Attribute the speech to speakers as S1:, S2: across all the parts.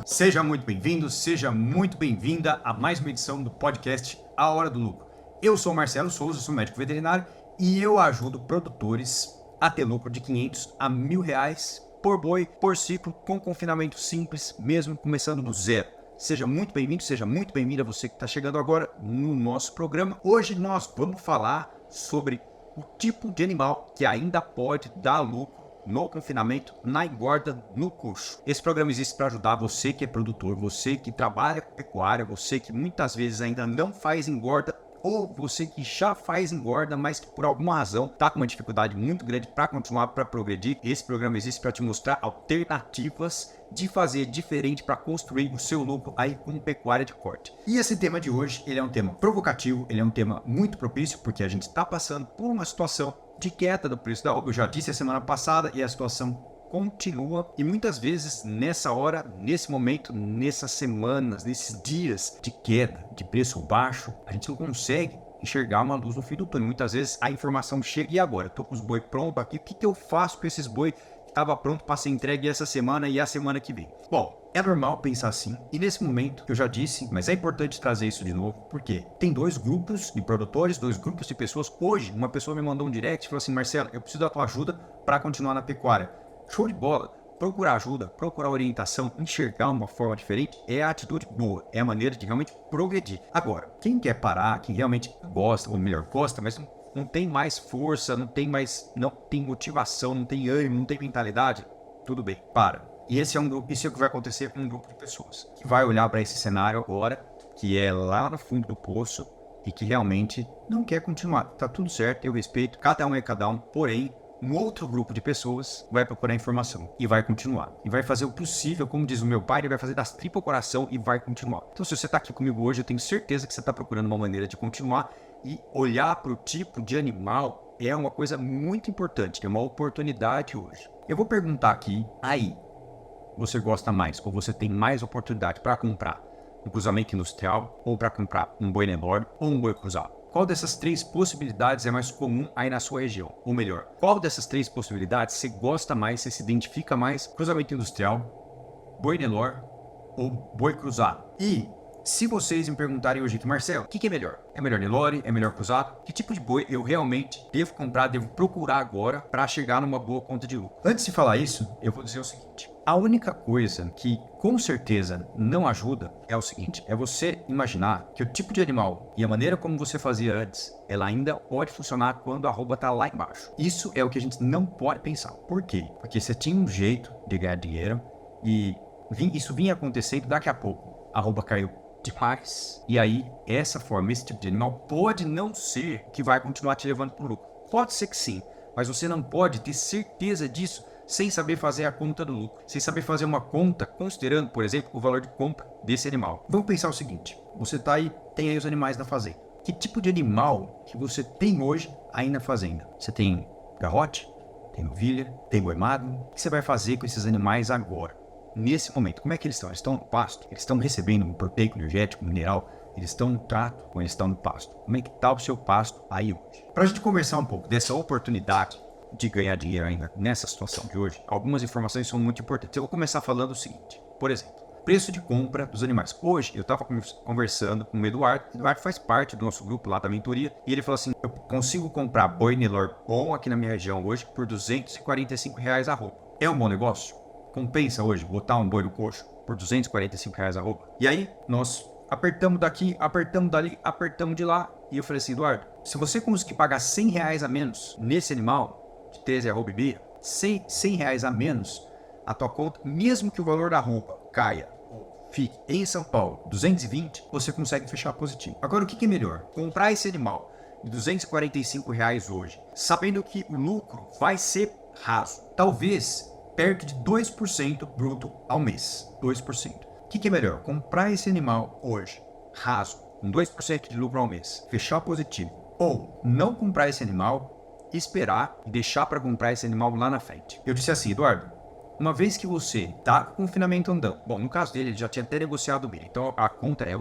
S1: Seja muito bem-vindo, seja muito bem-vinda a mais uma edição do podcast A Hora do Lucro. Eu sou Marcelo Souza, sou médico veterinário e eu ajudo produtores a ter lucro de 500 a R$1.000 por boi, por ciclo, com confinamento simples, mesmo começando do zero. Seja muito bem-vindo, seja muito bem-vinda você que está chegando agora no nosso programa. Hoje nós vamos falar sobre o tipo de animal que ainda pode dar lucro no confinamento, na engorda, no coxo. Esse programa existe para ajudar você que é produtor, você que trabalha com pecuária, você que muitas vezes ainda não faz engorda, ou você que já faz engorda, mas que por alguma razão está com uma dificuldade muito grande para continuar, para progredir. Esse programa existe para te mostrar alternativas de fazer diferente para construir o seu lucro aí com pecuária de corte. E esse tema de hoje, ele é um tema provocativo, ele é um tema muito propício, porque a gente está passando por uma situação de queda do preço da arroba. Eu já disse a semana passada e a situação continua, e muitas vezes nessa hora, nesse momento, nessas semanas, nesses dias de queda, de preço baixo, a gente não consegue enxergar uma luz no fim do túnel. Muitas vezes a informação chega, e agora? Eu tô com os boi prontos aqui, o que eu faço com esses boi que estava pronto para ser entregue essa semana e a semana que vem? Bom, é normal pensar assim, e nesse momento, eu já disse, mas é importante trazer isso de novo, porque tem dois grupos de produtores, dois grupos de pessoas. Hoje, uma pessoa me mandou um direct e falou assim: Marcelo, eu preciso da tua ajuda para continuar na pecuária. Show de bola! Procurar ajuda, procurar orientação, enxergar uma forma diferente é a atitude boa, é a maneira de realmente progredir. Agora, quem quer parar, quem realmente gosta, ou melhor, gosta, mas não tem mais força, não tem motivação, não tem ânimo, não tem mentalidade, tudo bem, para. E esse é um grupo, isso é o que vai acontecer com um grupo de pessoas que vai olhar para esse cenário agora, que é lá no fundo do poço, e que realmente não quer continuar. Tá tudo certo, eu respeito, cada um é cada um, porém, um outro grupo de pessoas vai procurar informação e vai continuar. E vai fazer o possível, como diz o meu pai, ele vai fazer das tripas ao coração e vai continuar. Então, se você está aqui comigo hoje, eu tenho certeza que você está procurando uma maneira de continuar, e olhar para o tipo de animal é uma coisa muito importante, é uma oportunidade hoje. Eu vou perguntar aqui, aí, você gosta mais, ou você tem mais oportunidade para comprar um cruzamento industrial, ou para comprar um boi Nelore, ou um boi cruzado? Qual dessas três possibilidades é mais comum aí na sua região? Ou melhor, qual dessas três possibilidades você gosta mais, você se identifica mais? Cruzamento industrial, boi Nelore ou boi cruzado? E se vocês me perguntarem hoje, Marcelo, o que é melhor? É melhor Nelore? É melhor cruzado? Que tipo de boi eu realmente devo comprar, devo procurar agora para chegar numa boa conta de lucro? Antes de falar isso, eu vou dizer o seguinte: a única coisa que com certeza não ajuda é o seguinte, é você imaginar que o tipo de animal e a maneira como você fazia antes, ela ainda pode funcionar quando a arroba tá lá embaixo. Isso é o que a gente não pode pensar. Por quê? Porque você tinha um jeito de ganhar dinheiro e isso vinha acontecendo, daqui a pouco a arroba caiu demais. E aí, essa forma, esse tipo de animal pode não ser que vai continuar te levando para o lucro. Pode ser que sim, mas você não pode ter certeza disso sem saber fazer a conta do lucro, sem saber fazer uma conta considerando, por exemplo, o valor de compra desse animal. Vamos pensar o seguinte: você tá aí, tem aí os animais na fazenda. Que tipo de animal que você tem hoje aí na fazenda? Você tem garrote? Tem novilha? Tem boi magro? O que você vai fazer com esses animais agora? Nesse momento, como é que eles estão? Eles estão no pasto? Eles estão recebendo um proteico energético, mineral? Eles estão no trato ou eles estão no pasto? Como é que está o seu pasto aí hoje? Para a gente conversar um pouco dessa oportunidade de ganhar dinheiro ainda nessa situação de hoje, algumas informações são muito importantes. Eu vou começar falando o seguinte: por exemplo, preço de compra dos animais. Hoje eu estava conversando com o Eduardo. O Eduardo faz parte do nosso grupo lá da mentoria, e ele falou assim: eu consigo comprar boi Nelore bom aqui na minha região hoje por R$245 a roupa. É um bom negócio? Compensa hoje botar um boi no coxo por R$245 a roupa? E aí nós apertamos daqui, apertamos dali, apertamos de lá, e eu falei assim: Eduardo, se você conseguir pagar R$100 a menos nesse animal de 13 arroba e meia, R$100 a menos a tua conta, mesmo que o valor da roupa caia, fique em São Paulo 220, você consegue fechar positivo. Agora, o que é melhor? Comprar esse animal de R$245 hoje, sabendo que o lucro vai ser raso, talvez perto de 2% bruto ao mês. 2%. O que é melhor? Comprar esse animal hoje, raso, com 2% de lucro ao mês, fechar positivo, ou não comprar esse animal, esperar e deixar para comprar esse animal lá na frente. Eu disse assim: Eduardo, uma vez que você tá com o confinamento andando, bom, no caso dele, ele já tinha até negociado o milho, então a conta é,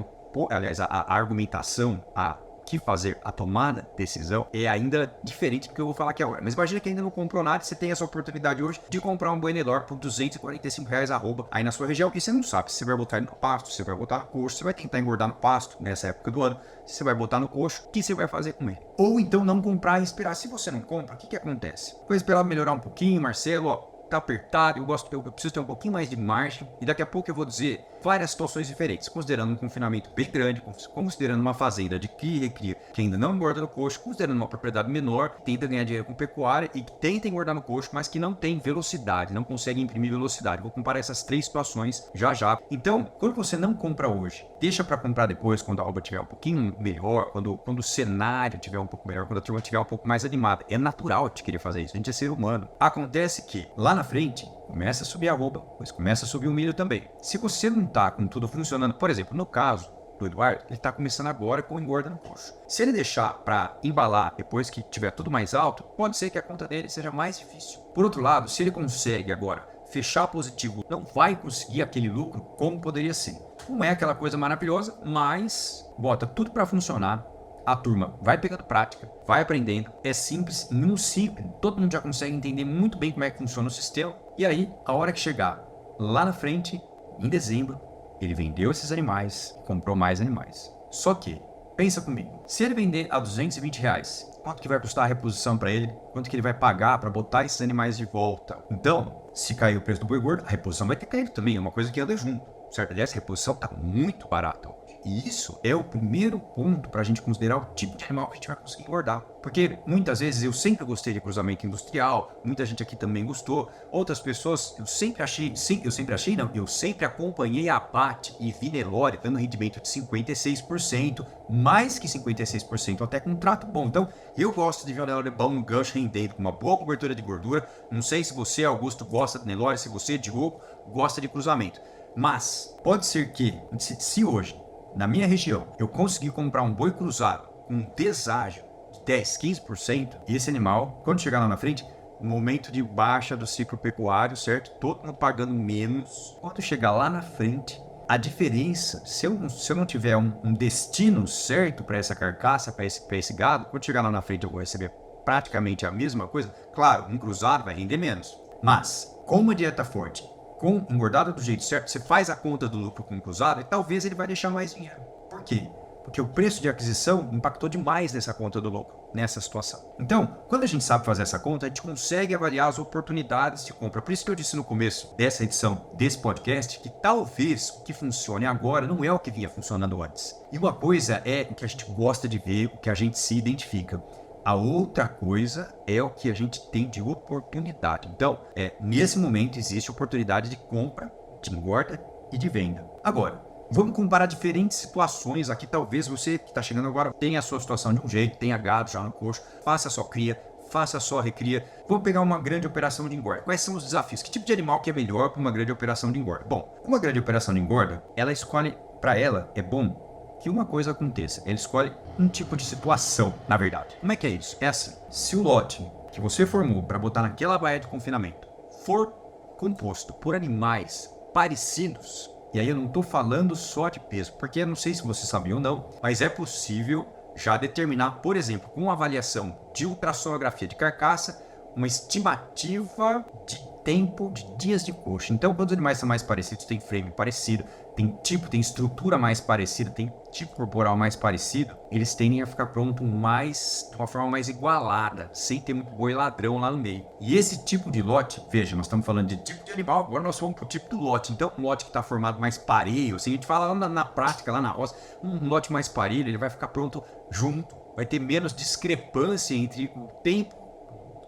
S1: aliás, a argumentação, a que fazer. A tomada de decisão é ainda diferente do que eu vou falar aqui agora. Mas imagina que ainda não comprou nada e você tem essa oportunidade hoje de comprar um boi Nelore por R$245 arroba aí na sua região. E você não sabe se você vai botar ele no pasto, se você vai botar no coxo, você vai tentar engordar no pasto nessa época do ano, se você vai botar no coxo, o que você vai fazer com ele? Ou então não comprar e esperar. Se você não compra, o que acontece? Vai esperar melhorar um pouquinho, Marcelo, ó, tá apertado, eu preciso ter um pouquinho mais de margem, e daqui a pouco eu vou dizer várias situações diferentes, considerando um confinamento bem grande, considerando uma fazenda de cria e recria que ainda não engorda no coxo, considerando uma propriedade menor, que tenta ganhar dinheiro com pecuária e que tenta engordar no coxo, mas que não tem velocidade, não consegue imprimir velocidade. Vou comparar essas três situações já já. Então, quando você não compra hoje, deixa para comprar depois, quando a arroba estiver um pouquinho melhor, quando o cenário estiver um pouco melhor, quando a turma estiver um pouco mais animada. É natural te querer fazer isso, a gente é ser humano. Acontece que lá na frente começa a subir a arroba, depois começa a subir o milho também. Se você não tá com tudo funcionando, por exemplo, no caso do Eduardo, ele tá começando agora com engorda no coxo. Se ele deixar para embalar depois que tiver tudo mais alto, pode ser que a conta dele seja mais difícil. Por outro lado, se ele consegue agora fechar positivo, não vai conseguir aquele lucro como poderia ser. Não é aquela coisa maravilhosa, mas bota tudo para funcionar. A turma vai pegando prática, vai aprendendo, é simples, no simples, todo mundo já consegue entender muito bem como é que funciona o sistema. E aí, a hora que chegar lá na frente, em dezembro, ele vendeu esses animais, comprou mais animais. Só que, pensa comigo, se ele vender a R$220, quanto que vai custar a reposição para ele? Quanto que ele vai pagar para botar esses animais de volta? Então, se cair o preço do boi gordo, a reposição vai ter caído também, é uma coisa que anda junto. Certo? Aliás, a reposição está muito barata hoje. E isso é o primeiro ponto para a gente considerar o tipo de animal que a gente vai conseguir engordar. Porque muitas vezes eu sempre gostei de cruzamento industrial, muita gente aqui também gostou. Outras pessoas, eu sempre acompanhei a abate e vi Nelore dando rendimento de 56%, mais que 56%, até com um trato bom. Então, eu gosto de ver o Nelore bom no gancho rendendo, com uma boa cobertura de gordura. Não sei se você, Augusto, gosta de Nelore, se você, Diogo, gosta de cruzamento. Mas pode ser que, se hoje, na minha região, eu conseguir comprar um boi cruzado com um deságio de 10, 15%, e esse animal, quando chegar lá na frente, no momento de baixa do ciclo pecuário, certo? Todo mundo pagando menos. Quando chegar lá na frente, a diferença, se eu não tiver um destino certo para essa carcaça, para esse gado, quando chegar lá na frente eu vou receber praticamente a mesma coisa. Claro, um cruzado vai render menos. Mas, com uma dieta forte, com engordado do jeito certo, você faz a conta do lucro com cruzado e talvez ele vai deixar mais dinheiro. Por quê? Porque o preço de aquisição impactou demais nessa conta do lucro, nessa situação. Então, quando a gente sabe fazer essa conta, a gente consegue avaliar as oportunidades de compra. Por isso que eu disse no começo dessa edição desse podcast que talvez o que funcione agora não é o que vinha funcionando antes. E uma coisa é o que a gente gosta de ver, o que a gente se identifica. A outra coisa é o que a gente tem de oportunidade. Então, nesse momento existe oportunidade de compra, de engorda e de venda. Agora, vamos comparar diferentes situações aqui. Talvez você que está chegando agora tenha a sua situação de um jeito, tenha gado já no coxo, faça a sua cria, faça a sua recria. Vamos pegar uma grande operação de engorda. Quais são os desafios? Que tipo de animal que é melhor para uma grande operação de engorda? Bom, uma grande operação de engorda, ela escolhe, para ela, é bom que uma coisa aconteça. Ele escolhe um tipo de situação, na verdade. Como é que é isso? É assim, se o lote que você formou para botar naquela baía de confinamento for composto por animais parecidos, e aí eu não estou falando só de peso, porque eu não sei se você sabia ou não, mas é possível já determinar, por exemplo, com uma avaliação de ultrassonografia de carcaça, uma estimativa de tempo de dias de coxo. Então, quando os animais são mais parecidos, tem frame parecido, tem estrutura mais parecida, tem tipo corporal mais parecido, eles tendem a ficar pronto de uma forma mais igualada, sem ter muito boi ladrão lá no meio. E esse tipo de lote, veja, nós estamos falando de tipo de animal, agora nós vamos para o tipo do lote. Então, um lote que está formado mais parelho, assim, a gente fala lá na prática, lá na roça, um lote mais parelho, ele vai ficar pronto junto, vai ter menos discrepância entre o tempo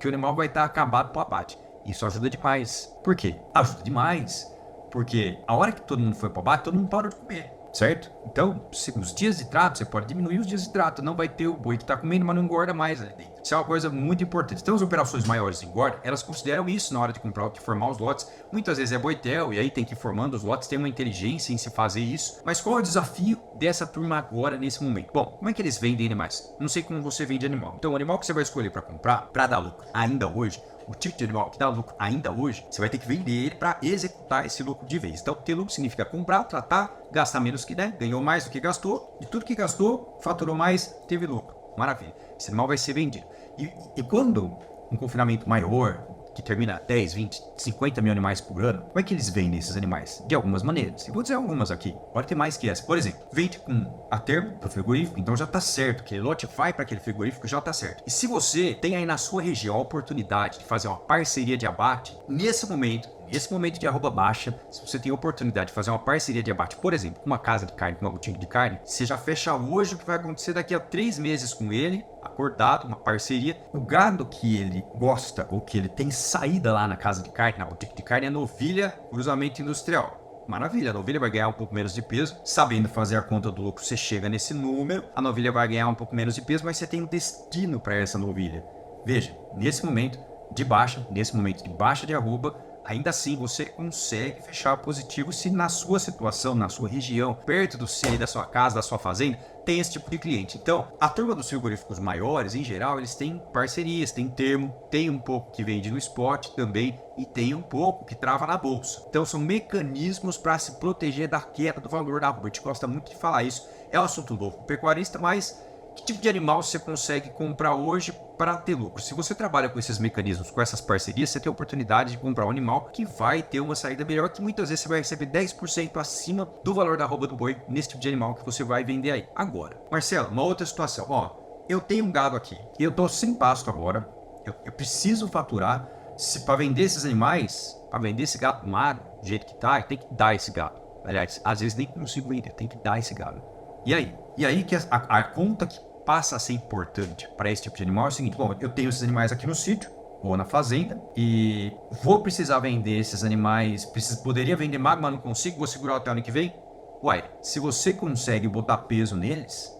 S1: que o animal vai estar acabado para o abate. Isso ajuda demais. Por quê? Ajuda demais. Porque a hora que todo mundo foi para o abate, todo mundo parou de comer, certo? Então, os dias de trato, você pode diminuir os dias de trato. Não vai ter o boi que está comendo, mas não engorda mais ali dentro. Isso é uma coisa muito importante. Então, as operações maiores de engorda, elas consideram isso na hora de comprar, de formar os lotes. Muitas vezes é boitel, e aí tem que ir formando os lotes, tem uma inteligência em se fazer isso. Mas qual é o desafio dessa turma agora, nesse momento? Bom, como é que eles vendem animais? Não sei como você vende animal. Então, o animal que você vai escolher para comprar, para dar lucro, ainda hoje, o tipo de animal que dá lucro ainda hoje, você vai ter que vender ele para executar esse lucro de vez. Então, ter lucro significa comprar, tratar, gastar menos que der, ganhou mais do que gastou, e tudo que gastou, faturou mais, teve lucro. Maravilha. Esse animal vai ser vendido. E quando um confinamento maior, que termina 10, 20, 50 mil animais por ano, como é que eles vendem esses animais? De algumas maneiras. Eu vou dizer algumas aqui. Pode ter mais que essa. Por exemplo, vende com a termo para o frigorífico, então já está certo. Aquele lote vai para aquele frigorífico, já está certo. E se você tem aí na sua região a oportunidade de fazer uma parceria de abate, nesse momento de arroba baixa, se você tem a oportunidade de fazer uma parceria de abate, por exemplo, com uma casa de carne, com uma boutique de carne, você já fecha hoje o que vai acontecer daqui a 3 meses com ele, acordado, uma parceria. O gado que ele gosta ou que ele tem saída lá na casa de carne, na boutique de carne, é novilha cruzamento industrial. Maravilha, a novilha vai ganhar um pouco menos de peso, sabendo fazer a conta do lucro, você chega nesse número, a novilha vai ganhar um pouco menos de peso, mas você tem um destino para essa novilha. Veja, nesse momento de baixa de arroba, ainda assim você consegue fechar positivo se na sua situação, na sua região, perto do seu, da sua casa, da sua fazenda, tem esse tipo de cliente. Então, a turma dos frigoríficos maiores, em geral, eles têm parcerias, tem termo, tem um pouco que vende no spot também e tem um pouco que trava na bolsa. Então, são mecanismos para se proteger da queda do valor da arroba. A gente gosta muito de falar isso. É um assunto louco pecuarista, mas que tipo de animal você consegue comprar hoje para ter lucro? Se você trabalha com esses mecanismos, com essas parcerias, você tem a oportunidade de comprar um animal que vai ter uma saída melhor, que muitas vezes você vai receber 10% acima do valor da arroba do boi nesse tipo de animal que você vai vender aí. Agora, Marcelo, uma outra situação. Ó, eu tenho um gado aqui e eu tô sem pasto agora. Eu preciso faturar. Se para vender esses animais, para vender esse gado magro, do jeito que tá, tem que dar esse gado. Aliás, às vezes nem consigo vender, tem que dar esse gado. E aí? E aí que a conta que passa a ser importante para esse tipo de animal é o seguinte: bom, eu tenho esses animais aqui no sítio ou na fazenda e vou precisar vender esses animais, poderia vender magro, mas não consigo, vou segurar até o ano que vem? Uai, se você consegue botar peso neles,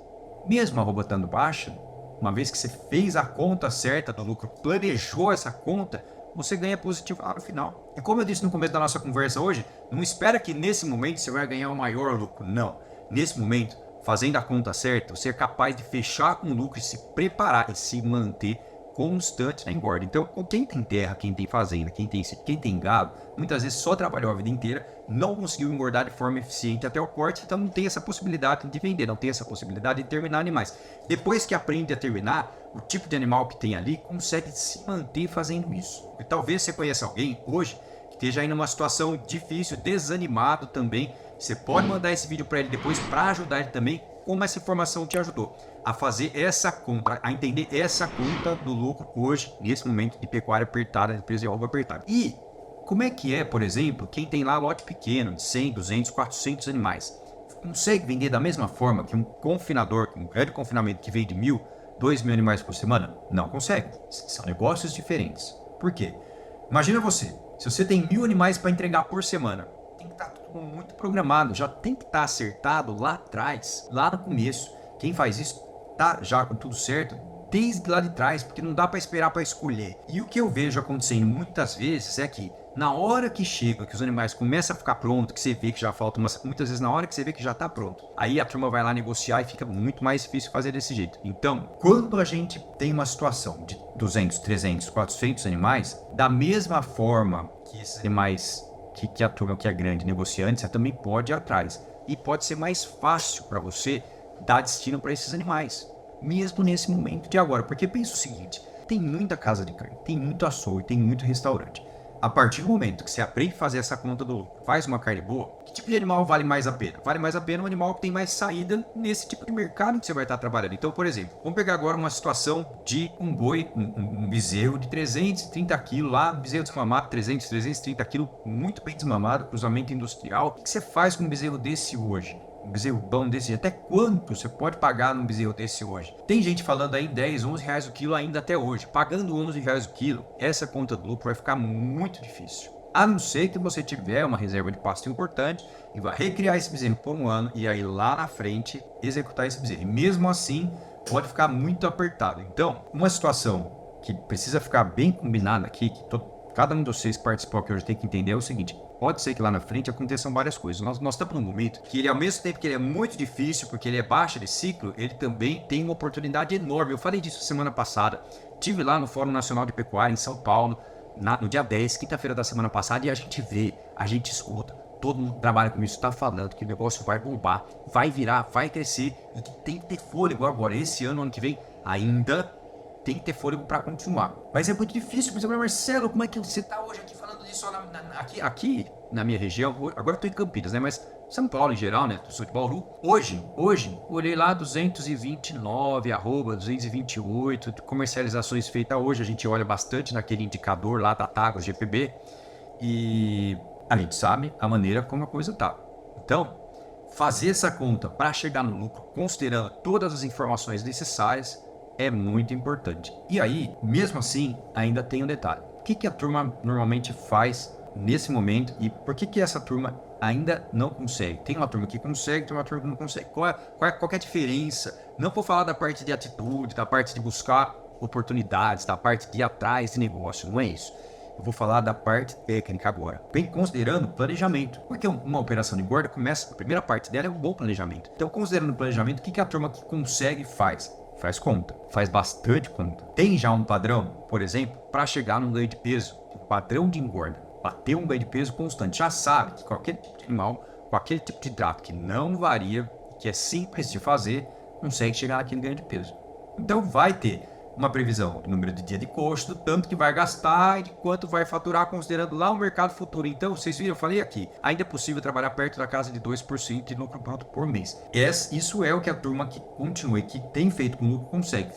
S1: mesmo a arroba estando baixa, uma vez que você fez a conta certa do lucro, planejou essa conta, você ganha positivo lá no final. E como eu disse no começo da nossa conversa hoje, não espera que nesse momento você vai ganhar o maior lucro, não. Nesse momento, fazendo a conta certa, você é capaz de fechar com lucro e se preparar e se manter constante na engorda. Então, quem tem terra, quem tem fazenda, quem tem gado, muitas vezes só trabalhou a vida inteira, não conseguiu engordar de forma eficiente até o corte, então não tem essa possibilidade de vender, não tem essa possibilidade de terminar animais. Depois que aprende a terminar, o tipo de animal que tem ali consegue se manter fazendo isso. E talvez você conheça alguém hoje que esteja aí numa situação difícil, desanimado também. Você pode mandar esse vídeo para ele depois para ajudar ele também, como essa informação te ajudou a fazer essa conta, a entender essa conta do lucro hoje, nesse momento de pecuária apertada, de preço de arroba apertada. E como é que é, por exemplo, quem tem lá lote pequeno, de 100, 200, 400 animais? Consegue vender da mesma forma que um confinador, que um grande confinamento que vende 1.000, 2.000 animais por semana? Não consegue. São negócios diferentes. Por quê? Imagina você, se você tem 1.000 animais para entregar por semana, tem que estar tudo muito programado, já tem que estar acertado lá atrás, lá no começo. Quem faz isso tá já com tudo certo desde lá de trás, porque não dá para esperar para escolher. E o que eu vejo acontecendo muitas vezes é que na hora que chega, que os animais começam a ficar prontos, que você vê que já falta muitas vezes na hora que você vê que já tá pronto, aí a turma vai lá negociar e fica muito mais difícil fazer desse jeito. Então, quando a gente tem uma situação de 200, 300, 400 animais, da mesma forma que esses animais que a turma que é grande negociante, você também pode ir atrás. E pode ser mais fácil para você dar destino para esses animais, mesmo nesse momento de agora. Porque pensa o seguinte, tem muita casa de carne, tem muito açougue, tem muito restaurante. A partir do momento que você aprende a fazer essa conta do lucro, faz uma carne boa, que tipo de animal vale mais a pena? Vale mais a pena um animal que tem mais saída nesse tipo de mercado que você vai estar trabalhando. Então, por exemplo, vamos pegar agora uma situação de um boi, um bezerro de 330 quilos lá, bezerro desmamado, 330 quilos, muito bem desmamado, cruzamento industrial. O que você faz com um bezerro desse hoje? Um bezerro bom desse, até quanto você pode pagar num bezerro desse hoje? Tem gente falando aí 10, 11 reais o quilo ainda até hoje. Pagando 11 reais o quilo, essa conta do lucro vai ficar muito difícil. A não ser que você tiver uma reserva de pasto importante e vai recriar esse bezerro por um ano e aí lá na frente executar esse bezerro. E mesmo assim, pode ficar muito apertado. Então, uma situação que precisa ficar bem combinada aqui, que cada um de vocês que participou aqui hoje tem que entender é o seguinte: pode ser que lá na frente aconteçam várias coisas. Nós estamos num momento que ele, ao mesmo tempo que ele é muito difícil, porque ele é baixa de ciclo, ele também tem uma oportunidade enorme. Eu falei disso semana passada. Estive lá no Fórum Nacional de Pecuária em São Paulo, no dia 10, quinta-feira da semana passada, e a gente vê, a gente escuta, todo mundo que trabalha com isso tá falando que o negócio vai bombar, vai virar, vai crescer, e que tem que ter fôlego agora. Esse ano que vem, ainda tem que ter fôlego para continuar. Mas é muito difícil, por exemplo, Marcelo, como é que você tá hoje aqui falando disso aqui na minha região? Agora eu tô em Campinas, né? Mas São Paulo em geral, né? Eu sou de Bauru. Hoje, olhei lá 229, arroba 228, comercializações feitas hoje. A gente olha bastante naquele indicador lá da Tagus GPB e a gente sabe a maneira como a coisa tá. Então, fazer essa conta para chegar no lucro, considerando todas as informações necessárias, é muito importante. E aí, mesmo assim, ainda tem um detalhe. O que a turma normalmente faz nesse momento e por que essa turma ainda não consegue? Tem uma turma que consegue, tem uma turma que não consegue. Qual é a diferença? Não vou falar da parte de atitude, da parte de buscar oportunidades, da parte de ir atrás de negócio, não é isso. Eu vou falar da parte técnica agora. Bem considerando planejamento. Porque uma operação de engorda começa, a primeira parte dela é um bom planejamento. Então, considerando o planejamento, o que a turma que consegue faz? Faz conta, faz bastante conta. Tem já um padrão, por exemplo, para chegar num ganho de peso, um padrão de engorda, bater um ganho de peso constante. Já sabe que qualquer tipo de animal, com aquele tipo de hidrato que não varia, que é simples de fazer, consegue chegar naquele ganho de peso. Então vai ter uma previsão do número de dia de custo, do tanto que vai gastar e de quanto vai faturar, considerando lá o mercado futuro. Então, vocês viram, eu falei aqui, ainda é possível trabalhar perto da casa de 2% de lucro bruto por mês. Isso é o que a turma que continua e que tem feito com lucro consegue.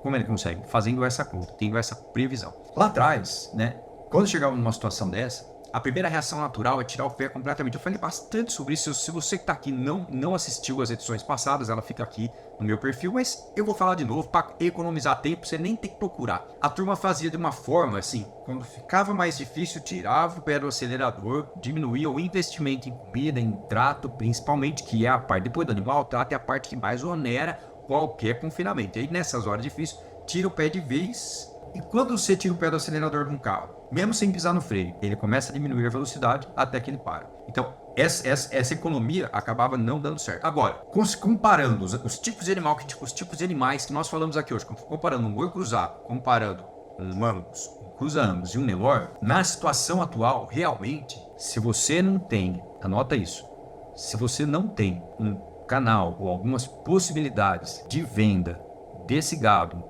S1: Como ele consegue? Fazendo essa conta, tendo essa previsão. Lá atrás, né, quando chegava numa situação dessa, a primeira reação natural é tirar o pé completamente. Eu falei bastante sobre isso. Se você que está aqui não assistiu as edições passadas, ela fica aqui no meu perfil, mas eu vou falar de novo para economizar tempo, você nem tem que procurar. A turma fazia de uma forma assim, quando ficava mais difícil, tirava o pé do acelerador, diminuía o investimento em comida, em trato, principalmente, que é a parte, depois do animal, o trato é a parte que mais onera qualquer confinamento. E aí nessas horas difíceis, tira o pé de vez. E quando você tira o pé do acelerador de um carro, mesmo sem pisar no freio, ele começa a diminuir a velocidade até que ele para. Então, essa economia acabava não dando certo. Agora, comparando os tipos de animal, os tipos de animais que nós falamos aqui hoje, comparando um boi cruzado, comparando um Angus, um cruza Angus e um Nelore, na situação atual, realmente, se você não tem, anota isso, se você não tem um canal ou algumas possibilidades de venda desse gado,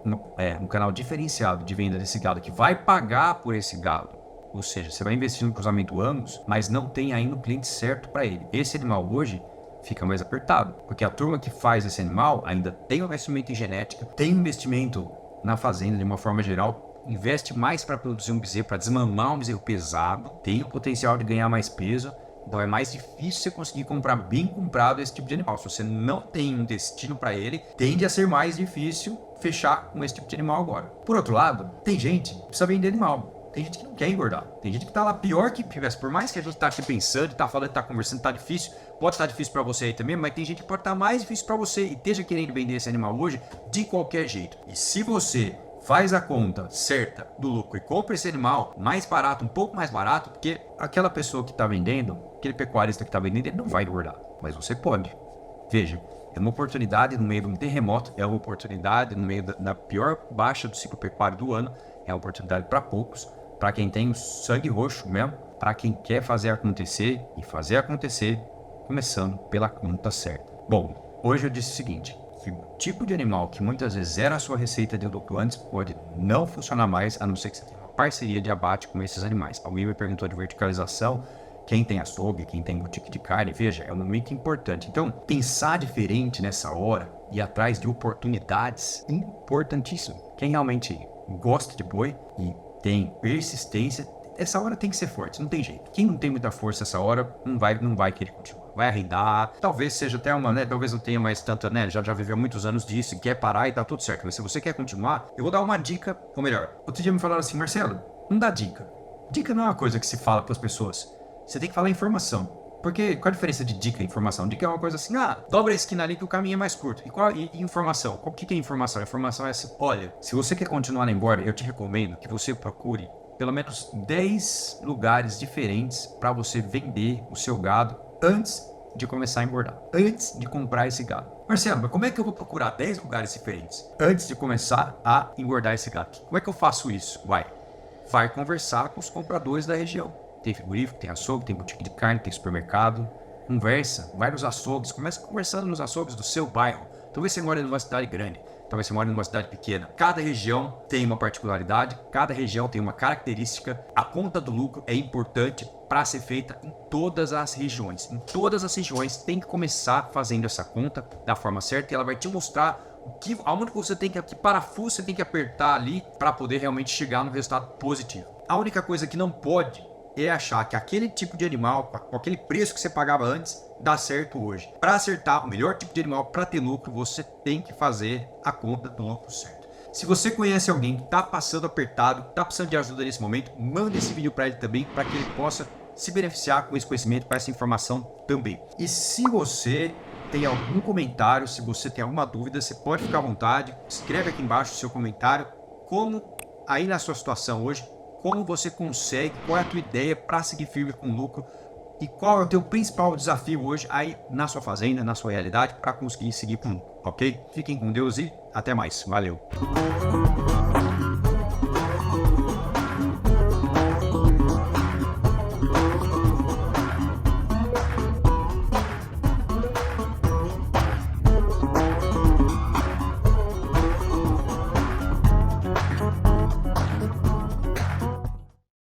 S1: um canal diferenciado de venda desse gado que vai pagar por esse gado, ou seja, você vai investir no cruzamento Angus, mas não tem ainda o cliente certo para ele. Esse animal hoje fica mais apertado, porque a turma que faz esse animal ainda tem um investimento em genética, tem investimento na fazenda de uma forma geral, investe mais para produzir um bezerro, para desmamar um bezerro pesado, tem o potencial de ganhar mais peso. Então é mais difícil você conseguir comprar bem comprado esse tipo de animal. Se você não tem um destino para ele, tende a ser mais difícil fechar com esse tipo de animal agora. Por outro lado, tem gente que precisa vender animal. Tem gente que não quer engordar. Tem gente que tá lá pior que tivesse. Por mais que a gente tá aqui pensando, tá falando, tá conversando, tá difícil. Pode estar difícil para você aí também, mas tem gente que pode estar mais difícil para você e esteja querendo vender esse animal hoje de qualquer jeito. E se você faz a conta certa do lucro e compra esse animal mais barato, um pouco mais barato, porque aquela pessoa que está vendendo, aquele pecuarista que está vendendo, ele não vai engordar, mas você pode. Veja, é uma oportunidade no meio de um terremoto, é uma oportunidade no meio da pior baixa do ciclo pecuário do ano, é uma oportunidade para poucos, para quem tem o sangue roxo mesmo, para quem quer fazer acontecer e fazer acontecer, começando pela conta certa. Bom, hoje eu disse o seguinte, que o tipo de animal que muitas vezes era a sua receita de adulto antes pode não funcionar mais, a não ser que você tenha uma parceria de abate com esses animais. Alguém me perguntou de verticalização, quem tem açougue, quem tem boutique de carne, veja, é um momento importante. Então, pensar diferente nessa hora e atrás de oportunidades, importantíssimo. Quem realmente gosta de boi e tem persistência, essa hora tem que ser forte, não tem jeito. Quem não tem muita força essa hora, não vai querer continuar. Vai arrendar, talvez seja até uma, né, talvez não tenha mais tanta, né, já viveu muitos anos disso, quer parar e tá tudo certo, mas se você quer continuar, eu vou dar uma dica, ou melhor, outro dia me falaram assim, Marcelo, não dá dica. Dica não é uma coisa que se fala para as pessoas, você tem que falar informação. Porque qual a diferença de dica e informação? Dica é uma coisa assim, dobra a esquina ali que o caminho é mais curto. E informação? O que é informação? A informação é assim, olha, se você quer continuar na engorda, eu te recomendo que você procure pelo menos 10 lugares diferentes para você vender o seu gado antes de começar a engordar, antes de comprar esse gado. Marcelo, mas como é que eu vou procurar 10 lugares diferentes antes de começar a engordar esse gado? Como é que eu faço isso? vai conversar com os compradores da região. Tem frigorífico, tem açougue, tem boutique de carne, tem supermercado. Conversa, vai nos açougues, começa conversando nos açougues do seu bairro. Talvez você mora numa cidade grande, talvez você mora numa cidade pequena. Cada região tem uma particularidade, cada região tem uma característica. A conta do lucro é importante para ser feita em todas as regiões. Em todas as regiões tem que começar fazendo essa conta da forma certa e ela vai te mostrar aonde você tem que parafuso você tem que apertar ali para poder realmente chegar no resultado positivo. A única coisa que não pode é achar que aquele tipo de animal, com aquele preço que você pagava antes, dá certo hoje. Para acertar o melhor tipo de animal, para ter lucro, você tem que fazer a conta do lucro certo. Se você conhece alguém que está passando apertado, está precisando de ajuda nesse momento, manda esse vídeo para ele também, para que ele possa se beneficiar com esse conhecimento, com essa informação também. E se você tem algum comentário, se você tem alguma dúvida, você pode ficar à vontade, escreve aqui embaixo o seu comentário, como aí na sua situação hoje, como você consegue, qual é a tua ideia para seguir firme com lucro e qual é o teu principal desafio hoje aí na sua fazenda, na sua realidade, para conseguir seguir com lucro, ok? Fiquem com Deus e até mais. Valeu!